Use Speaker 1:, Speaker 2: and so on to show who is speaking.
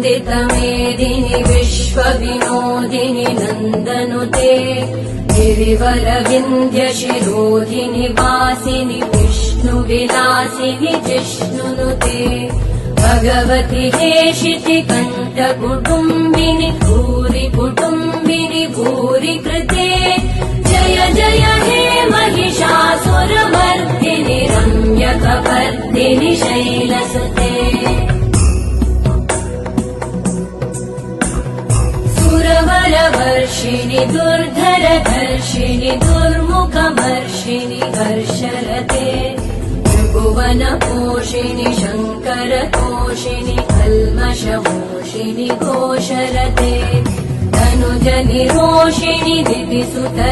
Speaker 1: वन्दितमेदिनि विश्वविनोदिनि नन्दनुते गिरिवरविन्ध्यशिरोधिनि वासिनि विष्णुविलासिनि जिष्णुनुते भगवति हेशिति कण्ठकुटुम्बिनि भूरि कुटुम्बिनि भूरि कृते जय जय हे महिषासुरमर्दिनि रम्यकपर्दिनि शैलसुते सुरवरवर्षिणि दुर्धरधर्षिणि दुर्मुखमर्षिणि हर्षरते त्रिभुवनपोषिणि शङ्करतोषिणि कल्मषमोषिणि घोषरते धनुजनिरोषिणि दिविसुत